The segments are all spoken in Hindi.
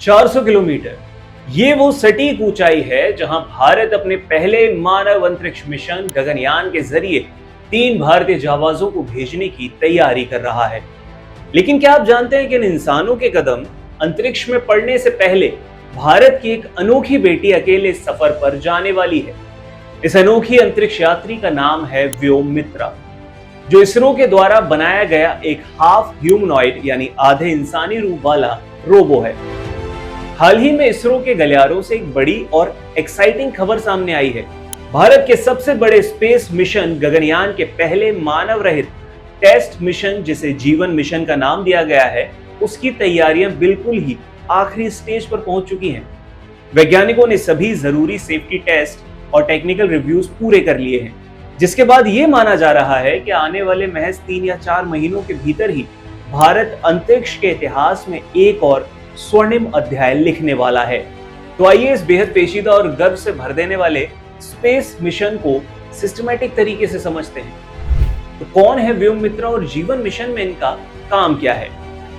400 किलोमीटर। ये वो सटीक ऊंचाई है जहां भारत अपने पहले मानव अंतरिक्ष मिशन गगनयान के जरिए 3 भारतीय जहाजों को भेजने की तैयारी कर रहा है। लेकिन क्या आप जानते हैं कि इन इंसानों के कदम अंतरिक्ष में पड़ने से पहले भारत की एक अनोखी बेटी अकेले सफर पर जाने वाली है। इस अनोखी अंतरिक्ष यात्री का नाम है व्योममित्रा, जो इसरो के द्वारा बनाया गया एक हाफ ह्यूमनॉइड यानी आधे इंसानी रूप वाला रोबो है। हाल ही में इसरो के गलियारों से एक बड़ी और एक्साइटिंग खबर सामने आई है। भारत के सबसे बड़े स्पेस मिशन गगनयान के पहले मानव रहित टेस्ट मिशन, जिसे जीवन मिशन का नाम दिया गया है, उसकी तैयारियां बिल्कुल ही आखिरी स्टेज पर पहुंच चुकी हैं। वैज्ञानिकों ने सभी जरूरी सेफ्टी टेस्ट और टेक्निकल रिव्यूज पूरे कर लिए हैं, जिसके बाद यह माना जा रहा है कि आने वाले महज 3 या 4 महीनों के भीतर ही भारत अंतरिक्ष के इतिहास में एक और स्वर्णिम अध्याय लिखने वाला है। तो आइए इस बेहद पेचीदा और गर्व से भर देने वाले स्पेस मिशन को सिस्टमैटिक तरीके से समझते हैं। तो कौन है व्योममित्रा और जीवन मिशन में इनका काम क्या है?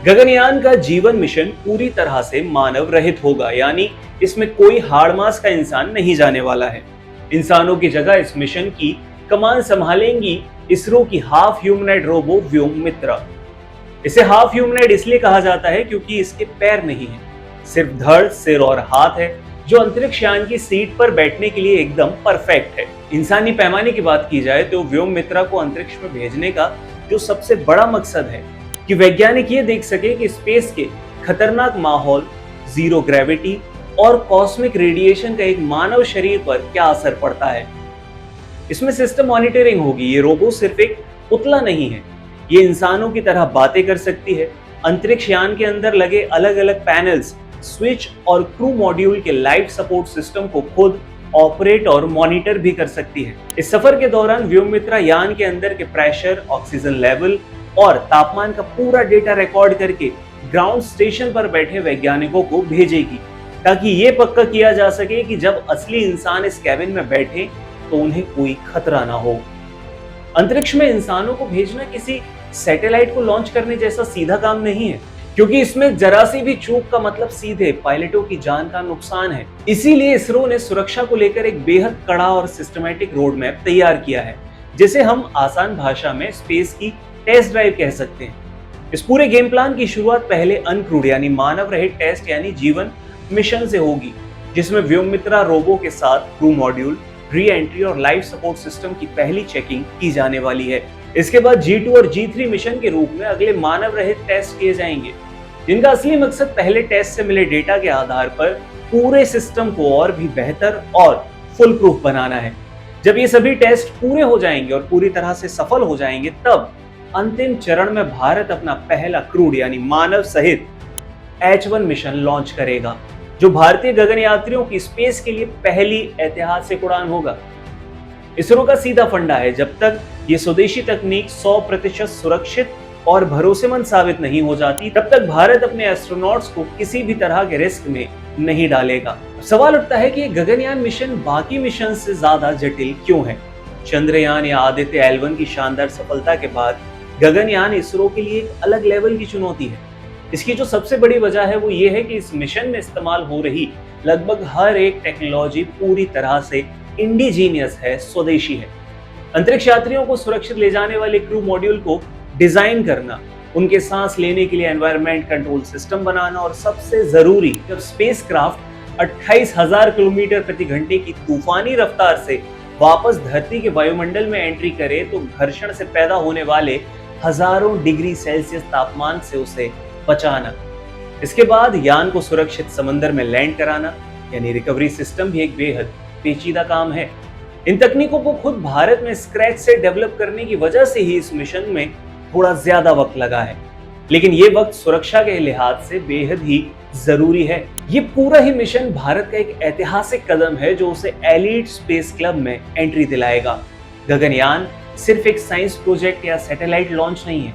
गगनयान का जीवन मिशन पूरी तरह से मानव रहित होगा, यानी इसमें कोई हाड़ मांस का इंसान नहीं जाने वाला है। इंसानों की जगह इस मिशन की कमान संभालेंगी इसरो की हाफ ह्यूमनॉइड रोबो व्योममित्रा। इसे हाफ ह्यूमनॉइड इसलिए कहा जाता है क्योंकि इसके पैर नहीं है, सिर्फ धड़, सिर और हाथ है, जो अंतरिक्ष यान की सीट पर बैठने के लिए एकदम परफेक्ट है। इंसानी पैमाने की बात की जाए तो व्योममित्रा को अंतरिक्ष में भेजने का जो सबसे बड़ा मकसद है कि वैज्ञानिक ये देख सके कि स्पेस के खतरनाक माहौल, जीरो ग्रेविटी और कॉस्मिक रेडिएशन का एक मानव शरीर पर क्या असर पड़ता है। इसमें सिस्टम मॉनिटरिंग होगी। ये रोबो सिर्फ एक पुतला नहीं है, ये इंसानों की तरह बातें कर सकती है। अंतरिक्ष यान के अंदर लगे अलग अलग पैनल्स, स्विच और क्रू मॉड्यूल के लाइफ सपोर्ट सिस्टम को खुद ऑपरेट और मॉनिटर भी कर सकती है। इस सफर के दौरान व्योममित्रा यान के अंदर के प्रेशर, ऑक्सीजन लेवल और तापमान का पूरा डेटा रिकॉर्ड करके ग्राउंड स्टेशन पर बैठे वैज्ञानिकों को भेजेगी, ताकि ये पक्का किया जा सके कि जब असली इंसान इस कैबिन में बैठे तो उन्हें कोई खतरा ना हो। अंतरिक्ष में इंसानों को भेजना किसी सैटेलाइट को लॉन्च करने जैसा सीधा काम नहीं है, क्योंकि इसमें जरा सी भी चूक का मतलब सीधे पायलटों की जान का नुकसान है। इसीलिए इसरो ने सुरक्षा को लेकर एक बेहद कड़ा और सिस्टमैटिक रोड मैप तैयार किया है, जिसे हम आसान भाषा में स्पेस की टेस्ट ड्राइव कह सकते हैं। इस पूरे गेम प्लान की शुरुआत पहले अनक्रूड यानी मानव रहित टेस्ट यानी जीवन मिशन से होगी, जिसमें व्योममित्रा रोबो के साथ क्रू मॉड्यूल, री एंट्री और लाइफ सपोर्ट सिस्टम की पहली चेकिंग की जाने वाली है। इसके बाद G2 और G3 मिशन के रूप में अगले मानव रहित टेस्ट किए जाएंगे, जिनका असली मकसद पहले टेस्ट से मिले डेटा के आधार पर पूरे सिस्टम को और भी बेहतर और फुल प्रूफ बनाना है। जब ये सभी टेस्ट पूरे हो जाएंगे और पूरी तरह से सफल हो जाएंगे, तब अंतिम चरण में भारत अपना पहला क्रूड यानी मानव सहित H1 मिशन लॉन्च करेगा, जो भारतीय गगन यात्रियों की स्पेस के लिए पहली ऐतिहासिक उड़ान होगा। इसरो का सीधा फंडा है, जब तक ये स्वदेशी तकनीक 100% सुरक्षित और भरोसेमंद साबित नहीं हो जाती, तब तक भारत अपने एस्ट्रोनॉट्स को किसी भी तरह के रिस्क में नहीं डालेगा। सवाल उठता है कि ये गगनयान मिशन बाकी मिशन से ज्यादा जटिल क्यों है? चंद्रयान या आदित्य L1 की शानदार सफलता के बाद गगनयान इसरो के लिए एक अलग लेवल की चुनौती है। इसकी जो सबसे बड़ी वजह है वो ये है कि इस मिशन में इस्तेमाल हो रही लगभग हर एक टेक्नोलॉजी पूरी तरह से इंडिजीनियस है, स्वदेशी है। अंतरिक्ष यात्रियों को सुरक्षित ले जाने वाले क्रू मॉड्यूल को डिजाइन करना, उनके सांस लेने के लिए एनवायरनमेंट कंट्रोल सिस्टम बनाना और सबसे जरूरी, जब स्पेसक्राफ्ट 28,000 किलोमीटर प्रति घंटे की तूफानी रफ्तार से वापस धरती के वायुमंडल में एंट्री करे तो घर्षण से पैदा होने वाले हजारों डिग्री सेल्सियस तापमान से उसे बचाना। इसके बाद यान को सुरक्षित समंदर में लैंड कराना यानी रिकवरी सिस्टम भी एक बेहद पेचीदा काम है। इन तकनीकों को खुद भारत में स्क्रैच से डेवलप करने की वजह से ही इस मिशन में थोड़ा ज्यादा वक्त लगा है, लेकिन ये वक्त सुरक्षा के लिहाज से बेहद ही जरूरी है। ये पूरा ही मिशन भारत का एक ऐतिहासिक कदम है जो उसे एलीट स्पेस क्लब में एंट्री दिलाएगा। गगनयान सिर्फ एक साइंस प्रोजेक्ट या सैटेलाइट लॉन्च नहीं है,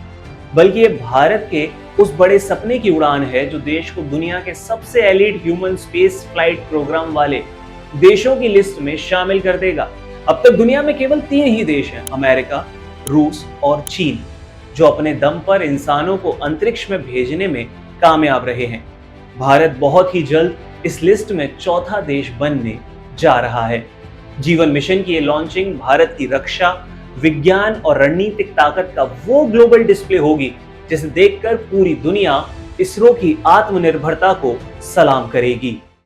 बल्कि ये भारत के उस बड़े सपने की उड़ान है जो देश को दुनिया के सबसे elite human space flight program वाले देशों की लिस्ट में शामिल कर देगा। अब तक दुनिया में केवल 3 ही देश हैं, अमेरिका, रूस और चीन, जो अपने दम पर इंसानों को अंतरिक्ष में भेजने में कामयाब रहे हैं। भारत बहुत ही जल्द इस लिस्ट में चौथा देश बनने जा रहा है। जीवन मिशन की ये लॉन्चिंग भारत की रक्षा, विज्ञान और रणनीतिक ताकत का वो ग्लोबल डिस्प्ले होगी जिसे देखकर पूरी दुनिया इसरो की आत्मनिर्भरता को सलाम करेगी।